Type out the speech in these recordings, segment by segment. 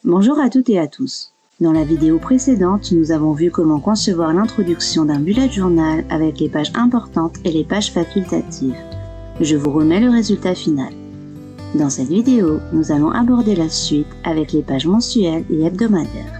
Bonjour à toutes et à tous. Dans la vidéo précédente, nous avons vu comment concevoir l'introduction d'un bullet journal avec les pages importantes et les pages facultatives. Je vous remets le résultat final. Dans cette vidéo, nous allons aborder la suite avec les pages mensuelles et hebdomadaires.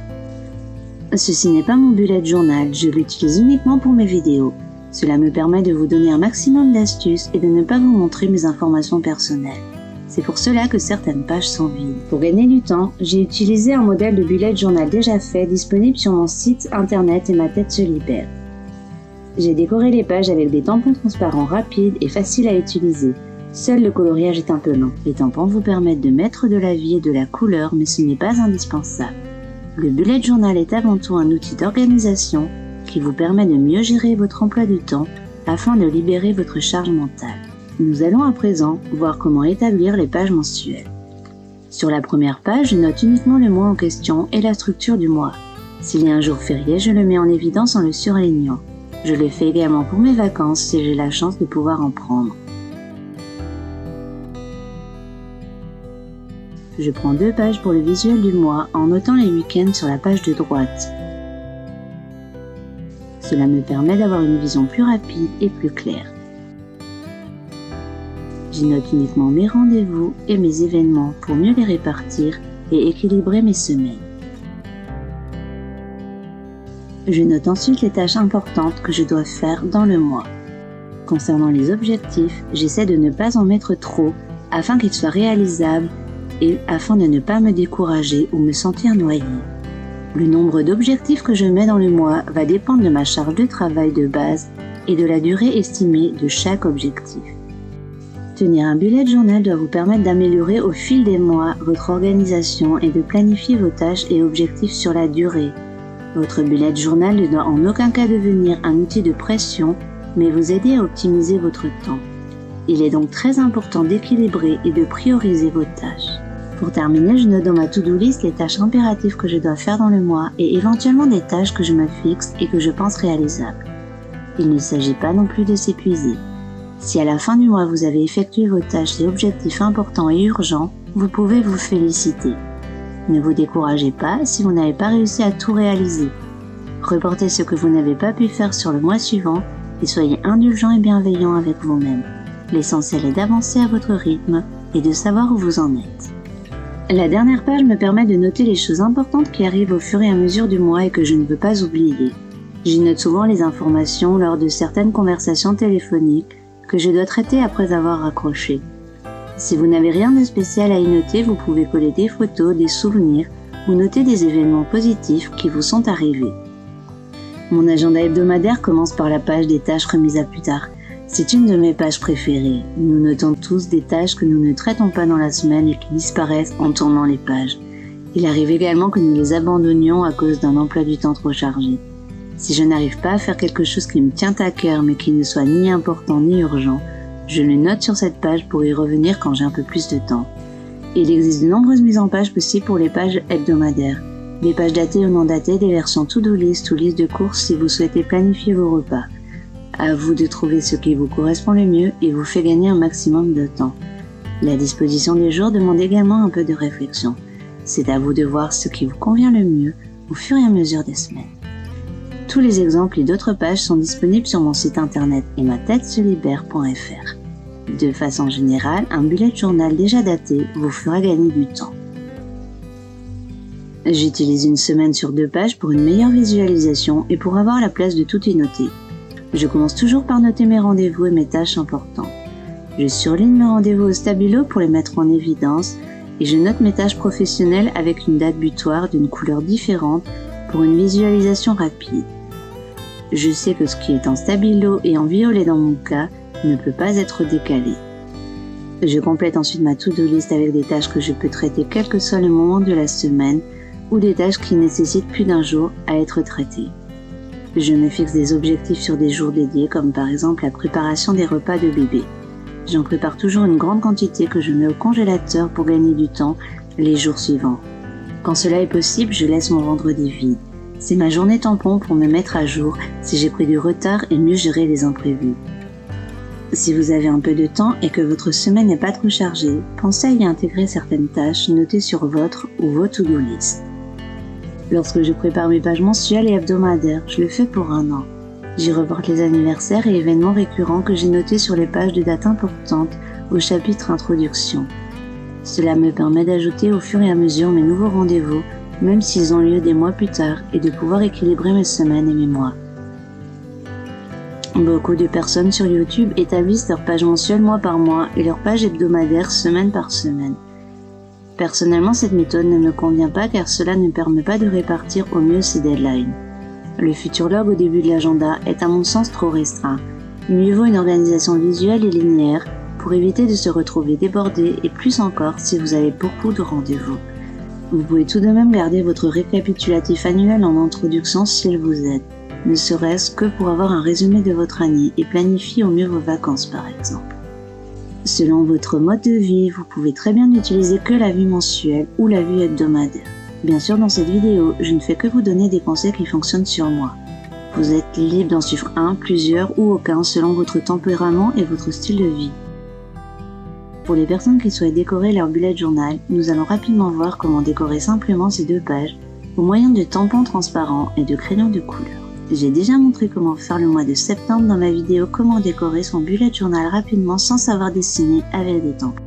Ceci n'est pas mon bullet journal, je l'utilise uniquement pour mes vidéos. Cela me permet de vous donner un maximum d'astuces et de ne pas vous montrer mes informations personnelles. C'est pour cela que certaines pages sont vides. Pour gagner du temps, j'ai utilisé un modèle de bullet journal déjà fait disponible sur mon site internet et ma tête se libère. J'ai décoré les pages avec des tampons transparents rapides et faciles à utiliser. Seul le coloriage est un peu lent. Les tampons vous permettent de mettre de la vie et de la couleur, mais ce n'est pas indispensable. Le bullet journal est avant tout un outil d'organisation qui vous permet de mieux gérer votre emploi du temps afin de libérer votre charge mentale. Nous allons à présent voir comment établir les pages mensuelles. Sur la première page, je note uniquement le mois en question et la structure du mois. S'il y a un jour férié, je le mets en évidence en le surlignant. Je le fais également pour mes vacances si j'ai la chance de pouvoir en prendre. Je prends 2 pages pour le visuel du mois en notant les week-ends sur la page de droite. Cela me permet d'avoir une vision plus rapide et plus claire. J'y note uniquement mes rendez-vous et mes événements pour mieux les répartir et équilibrer mes semaines. Je note ensuite les tâches importantes que je dois faire dans le mois. Concernant les objectifs, j'essaie de ne pas en mettre trop afin qu'ils soient réalisables et afin de ne pas me décourager ou me sentir noyé. Le nombre d'objectifs que je mets dans le mois va dépendre de ma charge de travail de base et de la durée estimée de chaque objectif. Tenir un bullet journal doit vous permettre d'améliorer au fil des mois votre organisation et de planifier vos tâches et objectifs sur la durée. Votre bullet journal ne doit en aucun cas devenir un outil de pression, mais vous aider à optimiser votre temps. Il est donc très important d'équilibrer et de prioriser vos tâches. Pour terminer, je note dans ma to-do list les tâches impératives que je dois faire dans le mois et éventuellement des tâches que je me fixe et que je pense réalisables. Il ne s'agit pas non plus de s'épuiser. Si à la fin du mois vous avez effectué vos tâches et objectifs importants et urgents, vous pouvez vous féliciter. Ne vous découragez pas si vous n'avez pas réussi à tout réaliser. Reportez ce que vous n'avez pas pu faire sur le mois suivant et soyez indulgent et bienveillant avec vous-même. L'essentiel est d'avancer à votre rythme et de savoir où vous en êtes. La dernière page me permet de noter les choses importantes qui arrivent au fur et à mesure du mois et que je ne veux pas oublier. J'y note souvent les informations lors de certaines conversations téléphoniques que je dois traiter après avoir raccroché. Si vous n'avez rien de spécial à y noter, vous pouvez coller des photos, des souvenirs ou noter des événements positifs qui vous sont arrivés. Mon agenda hebdomadaire commence par la page des tâches remises à plus tard. C'est une de mes pages préférées. Nous notons tous des tâches que nous ne traitons pas dans la semaine et qui disparaissent en tournant les pages. Il arrive également que nous les abandonnions à cause d'un emploi du temps trop chargé. Si je n'arrive pas à faire quelque chose qui me tient à cœur mais qui ne soit ni important ni urgent, je le note sur cette page pour y revenir quand j'ai un peu plus de temps. Il existe de nombreuses mises en page possibles pour les pages hebdomadaires. Des pages datées ou non datées, des versions to-do list ou liste de courses si vous souhaitez planifier vos repas. À vous de trouver ce qui vous correspond le mieux et vous fait gagner un maximum de temps. La disposition des jours demande également un peu de réflexion. C'est à vous de voir ce qui vous convient le mieux au fur et à mesure des semaines. Tous les exemples et d'autres pages sont disponibles sur mon site internet et ma tête se libère.fr. De façon générale, un bullet journal déjà daté vous fera gagner du temps. J'utilise une semaine sur 2 pages pour une meilleure visualisation et pour avoir la place de tout y noter. Je commence toujours par noter mes rendez-vous et mes tâches importantes. Je surligne mes rendez-vous au stabilo pour les mettre en évidence et je note mes tâches professionnelles avec une date butoir d'une couleur différente pour une visualisation rapide. Je sais que ce qui est en stabilo et en violet dans mon cas ne peut pas être décalé. Je complète ensuite ma to-do list avec des tâches que je peux traiter quel que soit le moment de la semaine ou des tâches qui nécessitent plus d'1 jour à être traitées. Je me fixe des objectifs sur des jours dédiés comme par exemple la préparation des repas de bébé. J'en prépare toujours une grande quantité que je mets au congélateur pour gagner du temps les jours suivants. Quand cela est possible, je laisse mon vendredi vide. C'est ma journée tampon pour me mettre à jour si j'ai pris du retard et mieux gérer les imprévus. Si vous avez un peu de temps et que votre semaine n'est pas trop chargée, pensez à y intégrer certaines tâches notées sur votre ou vos to-do list. Lorsque je prépare mes pages mensuelles et hebdomadaires, je le fais pour un an. J'y reporte les anniversaires et événements récurrents que j'ai notés sur les pages de dates importantes au chapitre Introduction. Cela me permet d'ajouter au fur et à mesure mes nouveaux rendez-vous, même s'ils ont lieu des mois plus tard, et de pouvoir équilibrer mes semaines et mes mois. Beaucoup de personnes sur YouTube établissent leur page mensuelle mois par mois et leur page hebdomadaire semaine par semaine. Personnellement, cette méthode ne me convient pas car cela ne permet pas de répartir au mieux ces deadlines. Le futurlog au début de l'agenda est à mon sens trop restreint. Mieux vaut une organisation visuelle et linéaire pour éviter de se retrouver débordé et plus encore si vous avez beaucoup de rendez-vous. Vous pouvez tout de même garder votre récapitulatif annuel en introduction s'il vous aide, ne serait-ce que pour avoir un résumé de votre année et planifier au mieux vos vacances par exemple. Selon votre mode de vie, vous pouvez très bien n'utiliser que la vue mensuelle ou la vue hebdomadaire. Bien sûr, dans cette vidéo, je ne fais que vous donner des conseils qui fonctionnent sur moi. Vous êtes libre d'en suivre un, plusieurs ou aucun selon votre tempérament et votre style de vie. Pour les personnes qui souhaitent décorer leur bullet journal, nous allons rapidement voir comment décorer simplement ces deux pages au moyen de tampons transparents et de crayons de couleur. J'ai déjà montré comment faire le mois de septembre dans ma vidéo comment décorer son bullet journal rapidement sans savoir dessiner avec des tampons.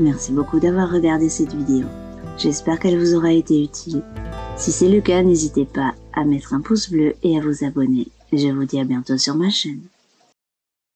Merci beaucoup d'avoir regardé cette vidéo. J'espère qu'elle vous aura été utile. Si c'est le cas, n'hésitez pas à mettre un pouce bleu et à vous abonner. Je vous dis à bientôt sur ma chaîne.